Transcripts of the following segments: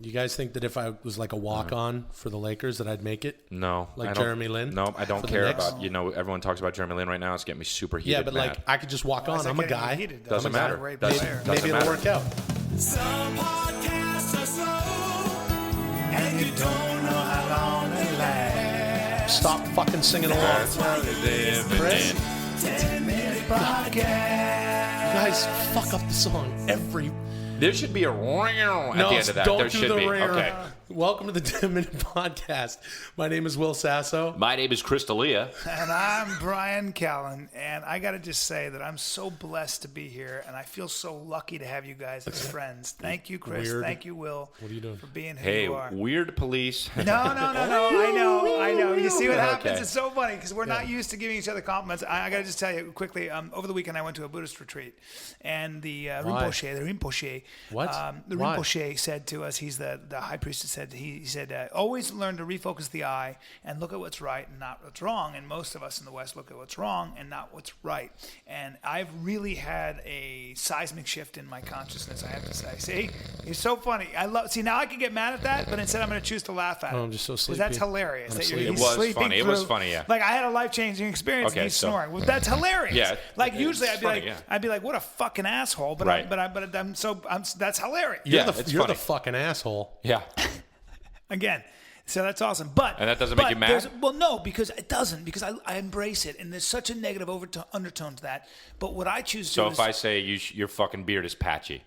You guys think that if I was like a walk-on for the Lakers that I'd make it? No. Like Jeremy Lin? No, I don't care about, everyone talks about Jeremy Lin right now. It's getting me super heated. Yeah, but like I could just walk on. I'm a guy. Doesn't matter. Maybe it'll work out. Some podcasts are slow, and you don't know how long they last. Stop fucking singing along. Chris? 10-minute podcast. You guys fuck up the song every... There should be a ring at the end of that. Don't There do should the be. ring. Okay. Welcome to the 10-Minute Podcast. My name is Will Sasso. My name is Chris D'Elia. And I'm Bryan Callen, and I got to just say that I'm so blessed to be here, and I feel so lucky to have you guys as friends. Thank you, Chris. Weird. Thank you, Will. What are you doing? For being who Hey, you are. weird police. No. I know. You see what happens? Okay. It's so funny because we're not used to giving each other compliments. I got to just tell you quickly. Over the weekend, I went to a Buddhist retreat, and the Rinpoche. What? The Why? Rinpoche said to us, he's the high priest. He said, always learn to refocus the eye and look at what's right and not what's wrong. And most of us in the West look at what's wrong and not what's right. And I've really had a seismic shift in my consciousness, I have to say. See, it's so funny. See, now I can get mad at that, but instead I'm going to choose to laugh at it. Oh, I'm just so sleepy. Because that's hilarious. That sleepy. he's It was sleeping funny. It through- was funny, yeah. Like I had a life-changing experience Okay, and he's so- snoring. Well, that's hilarious. Yeah, Like it's usually I'd be funny, like, yeah. I'd be like, what a fucking asshole. But Right. that's hilarious. Yeah, You're it's the funny. fucking asshole. Yeah. Again. So that's awesome. But And that doesn't make you mad? Well, no, because it doesn't. Because I embrace it, and there's such a negative undertone to that. But what I choose to So do if I say your fucking beard is patchy.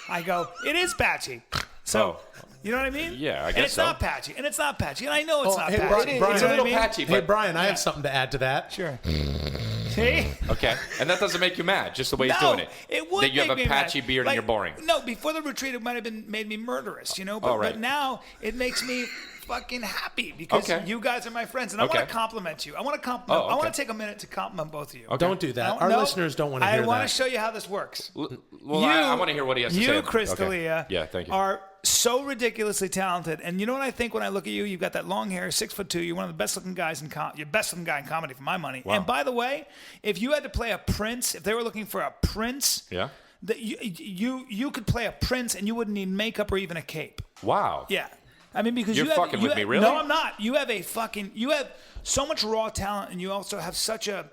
I go, it is patchy. So, you know what I mean? Yeah, I And guess it's so. not patchy, and it's not patchy, and I know it's not hey, patchy. Brian, It's You a know little what I mean? patchy, Hey, but Brian, I have something to add to that. Sure. See? okay. And that doesn't make you mad, just the way he's doing it. It would that you have make a me patchy mad. beard and you're boring. No, before the retreat, it might have made me murderous, you know. But, Oh, right. but now it makes me fucking happy because Okay. you guys are my friends, and I Okay. want to compliment you. I want to compliment. Oh, I want okay. to take a minute to compliment both of you. Okay. Don't do that. Our No, listeners don't want to hear I want that. to show you how this works. Well, I want to hear what he has to say. You, Chris Okay. D'Elia, Yeah, thank you. are so ridiculously talented. And you know what I think when I look at you? You've got that long hair, 6'2". You're one of the best looking guys in you're best looking guy in comedy for my money. Wow. And by the way, if you had to play a prince, if they were looking for a prince, Yeah. that you could play a prince and you wouldn't need makeup or even a cape. Wow. Yeah. I mean, because You're you have, fucking you with me, have- really? No, I'm not. You have so much raw talent, and you also have such a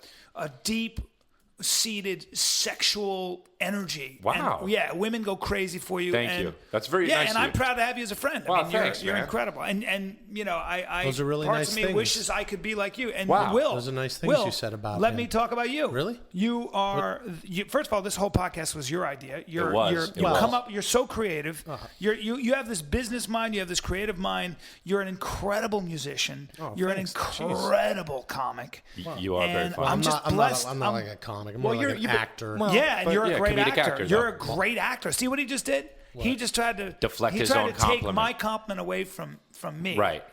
deep-seated sexual energy. Wow. And, yeah, women go crazy for you. Thank and, you. That's very yeah, nice and of I'm you. proud to have you as a friend. Wow, I mean, thanks, you're man. incredible. And you know, I Those are really parts nice of me things. wishes I could be like you. And Wow. Will, Those are nice things Will, you said about Let him. me talk about you. Really? You are. First of all, this whole podcast was your idea. It was. You It was. come up. You're so creative. You have this business mind. You have this creative mind. You're an incredible musician. You're thanks. an incredible comic. You are very And funny. I'm just blessed. I'm not like a comic. I'm more like an actor. Yeah, and but you're yeah, a great comedic actor. actor, You're though. a great actor. See what he just did? He just tried to Deflect he his tried own to take compliment. my compliment away from me. Right.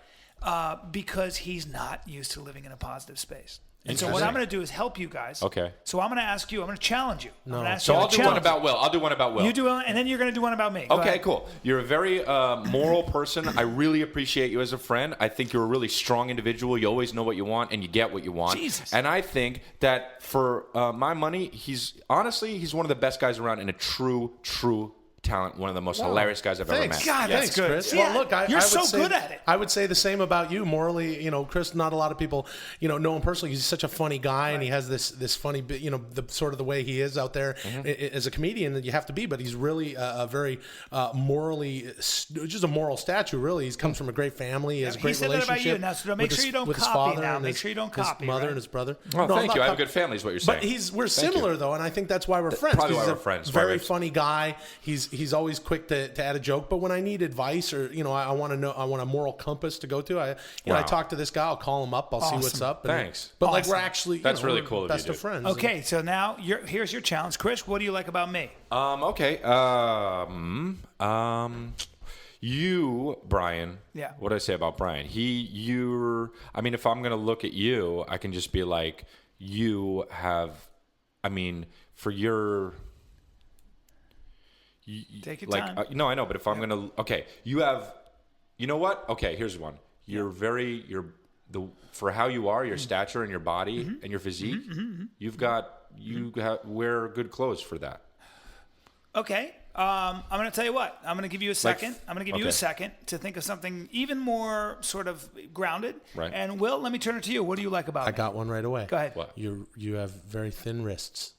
Because he's not used to living in a positive space. And so what Interesting. I'm going to do is help you guys. Okay. So I'm going to ask you. I'm going to challenge you. I'm gonna ask So you I'll to do one challenge about Will. I'll do one about Will. You do one, and then you're going to do one about me. Go Okay, ahead. cool. You're a very moral person. I really appreciate you as a friend. I think you're a really strong individual. You always know what you want, and you get what you want. Jesus. And I think that for my money, he's one of the best guys around and a true talent. One of the most hilarious guys I've ever Thanks. met. God, Thanks, that's good. Chris. Yeah, Well, look, you're I so would say, good at it. I would say the same about you. Morally, Chris, not a lot of people, know him personally. He's such a funny guy, and he has this funny, the sort of the way he is out there as a comedian that you have to be. But he's really a very morally, just a moral statue. Really, he comes from a great family. He has a He great said that about relationship. you. Now, so make with sure his- you don't with his copy father now. and Make his- sure you don't his copy, mother right? and his brother. Well, No, I'm thank not you. I have a copy- good family is what you're saying. But we're similar though, and I think that's why we're friends. probably 'cause why he's we're a friends. Very Why we- funny guy. He's always quick to add a joke. But when I need advice or I want to know, I want a moral compass to go to. I Wow. talk to this guy. I'll call him up. I'll see what's Awesome. up. and- Thanks. But like Awesome. we're actually That's really we're cool of you, best dude. of friends. Okay, so now here's your challenge, Chris. What do you like about me? Okay. You, Bryan. Yeah. What did I say about Bryan? If I'm going to look at you, I can just be like, you have, for your... Take your like, time. no, I know, but if I'm going to... Okay, you have... You know what? Okay, here's one. For how you are, your stature and your body and your physique, you wear good clothes for that. Okay. I'm going to tell you what. I'm going to give you a second. I'm going to give you a okay. second to think of something even more sort of grounded. Right. And Will, let me turn it to you. What do you like about I me? got one right away. Go ahead. What? You have very thin wrists.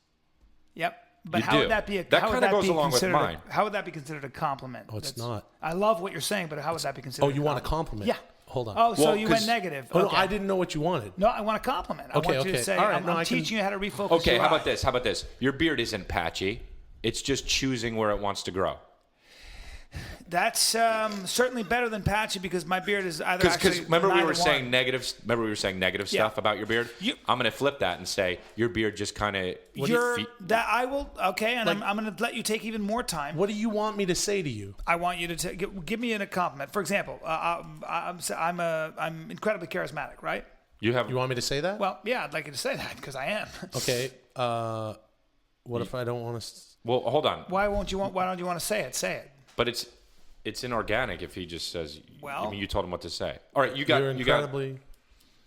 Yep. But You how do. would that be? That how would kinda goes be along with considered mine. How would that be considered a compliment? Oh, it's not. I love what you're saying, but how would that be considered? Oh, you want a compliment? Yeah. Hold on. Oh, so Well, you 'cause- went negative. Oh, no, Okay. I didn't know what you wanted. No, I want a compliment. I Okay, want you to okay. say, All right, I'm, no, I'm I can- teaching you how to refocus Okay, your how eye. about this? How about this? Your beard isn't patchy. It's just choosing where it wants to grow. That's certainly better than patchy because my beard is either Because actually remember we neither were saying one. negative. Remember we were saying negative stuff about your beard. I'm going to flip that and say your beard just kind of. That I will okay, and Like- I'm going to let you take even more time. What do you want me to say to you? I want you to give me a compliment. For example, I'm incredibly charismatic, right? You have. You want me to say that? Well, yeah, I'd like you to say that because I am. Okay. What if I don't want to? Well, hold on. Why don't you want to say it? Say it. But it's inorganic if he just says. Well- I mean, you told him what to say. All right, you got. You're incredibly.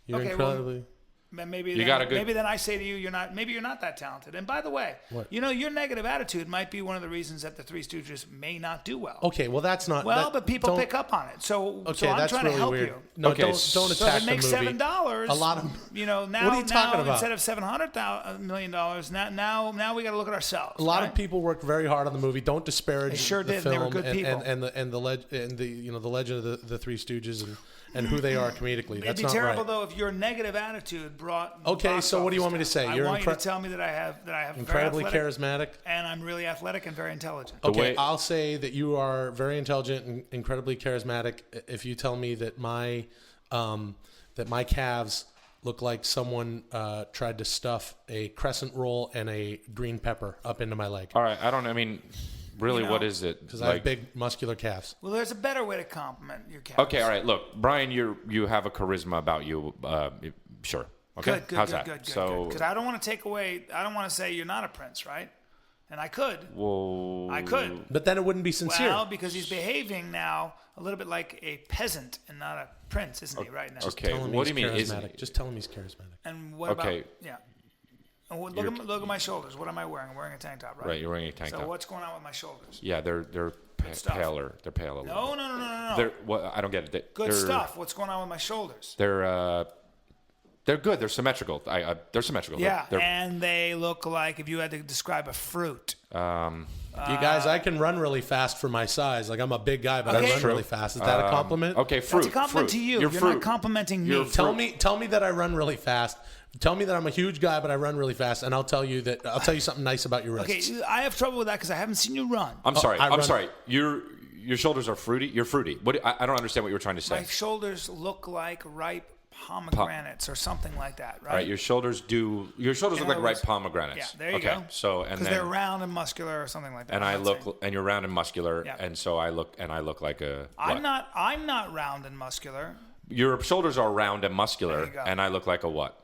You're Okay, well, incredibly. Maybe You then, got a good- maybe then I say to you, you're not that talented. And by the way, What? you know, your negative attitude might be one of the reasons that the Three Stooges may not do well. Okay, well that's not. Well, that- but people don't- pick up on it. So, Okay, so I'm that's trying really to help weird. you. No, Okay, don't so So attack if it makes the movie. $7, A lot of. now What are you talking about? instead of $700 million, now we got to look at ourselves. A lot right? of people worked very hard on the movie. Don't disparage They sure the did, and film they were good people. and the legend of the Three Stooges and who they are comedically. That's It'd be not terrible right. though if your negative attitude brought. the Okay, box so what do you office want me to down. say? You're I want you to incre- tell me that I have Incredibly very athletic, charismatic. and I'm really athletic and very intelligent. The Okay, way- I'll say that you are very intelligent and incredibly charismatic. If you tell me that my calves look like someone tried to stuff a crescent roll and a green pepper up into my leg All right, I don't. I mean, really, You know, what is it? because I have big muscular calves. Well, there's a better way to compliment your calves. Okay, all right. Look, Brian, you have a charisma about you. Sure. Okay. Good, How's good, that? good. So, Because I don't want to take away. I don't want to say you're not a prince, right? And I could. well, I could. But then it wouldn't be sincere. Well, because he's behaving now a little bit like a peasant and not a prince, isn't he? Right now. Okay. Tell him What do he's you mean? charismatic. Just tell him he's charismatic. And what Okay. about? Yeah. And look at my shoulders. What am I wearing? I'm wearing a tank top, right? Right, you're wearing a tank so top. what's going on with my shoulders? Yeah, they're stuff. paler. They're pale a little. No, bit. no, no, no, no, no. They're what? I don't get it. Good they're, stuff. What's going on with my shoulders? They're good. They're symmetrical. They're symmetrical. Yeah, They're, and they look like if you had to describe a fruit. You guys, I can run really fast for my size. Like I'm a big guy, but Okay. I run really fast. Is that a compliment? okay, fruit. That's a compliment fruit. to you. You're fruit. not complimenting You're me. fruit. Tell me that I run really fast. Tell me that I'm a huge guy, but I run really fast, and I'll tell you something nice about your wrists. Okay, I have trouble with that because I haven't seen you run. I'm sorry. I I'm run- sorry. Your shoulders are fruity. You're fruity. What? I don't understand what you were trying to say. My shoulders look like ripe pomegranates or something like that, right? All right, your shoulders look like other ripe words- pomegranates. Yeah, there you okay, go. So and Because then they're round and muscular or something like that. and I'm I not look saying- and you're round and muscular, Yeah. and so I look like a. I'm what? not round and muscular. Your shoulders are round and muscular, There you go. and I look like a what?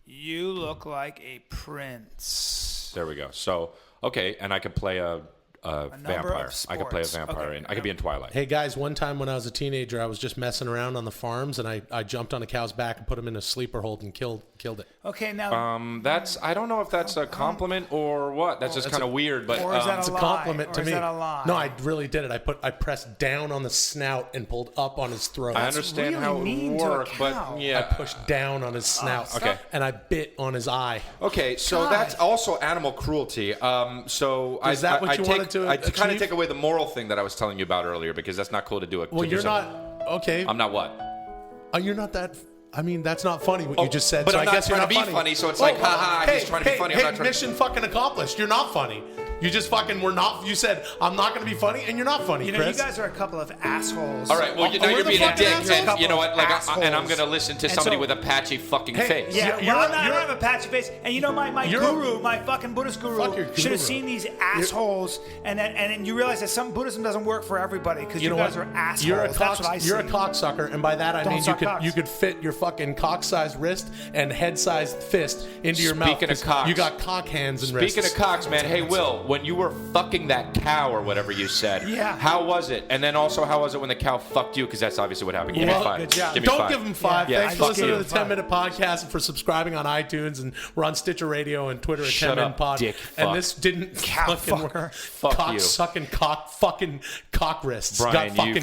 You look like a prince. There we go. So okay, and I could play a vampire. of I could play a sports. vampire, Okay, and I could be in Twilight. Hey guys, one time when I was a teenager, I was just messing around on the farms, and I jumped on a cow's back and put him in a sleeper hold and killed it. Okay, now That's I don't know if that's a compliment or what. That's just kind of weird, but or is that It's a lie? compliment Or to is me. that a lie? No, I really did it. I pressed down on the snout and pulled up on his throat. I understand really how it mean to a works. cow. But yeah, I pushed down on his snout. okay. And I bit on his eye. Okay, so God. that's also animal cruelty. So Is that what you wanted to I kind of achieve? take away the moral thing that I was telling you about earlier because that's not cool to do. Well, you're not okay. I'm not what? You're not that. I mean, that's not funny what you just said. but so I'm I not guess you're trying to not be funny, so it's like, haha, he's trying to be funny, I'm Hey, not trying to- mission fucking accomplished. You're not funny. You just fucking were not. You said I'm not going to be funny, and you're not funny, you know, Chris. you guys are a couple of assholes. All right, well, now we're you're the being a fucking dick, assholes. and you know what? Like, and I'm Assholes. going to listen to And somebody so- with a patchy fucking face. Yeah, You're- well, I you're- don't have a patchy face. And you know, my You're- guru, my fucking Buddhist Fuck guru, your should guru. have seen these assholes. And then you realize that some Buddhism doesn't work for everybody because you know guys what? are assholes. You're a That's what I see. You're a cocksucker, and by that I Don't mean suck cocks. you could fit your fucking cock-sized wrist and head-sized fist into your mouth. Speaking of 'cause cocks. you got cock hands and wrists. Speaking of cocks, man, hey, Will, when you were fucking that cow or whatever you said. Yeah. How was it? And then also, how was it when the cow fucked you? Because that's obviously what happened. Give me Well, 5. good job. Give me Don't 5. give him 5. Yeah, Thanks for fuck listening you. to the 10-minute podcast and for subscribing on iTunes, and we're on Stitcher Radio and Twitter at Shut 10-minute up, pod. dick And fuck. this didn't Cow fucking fucker. work. Fuck Cock you. sucking cock fucking cock wrists. Brian, Got fucking you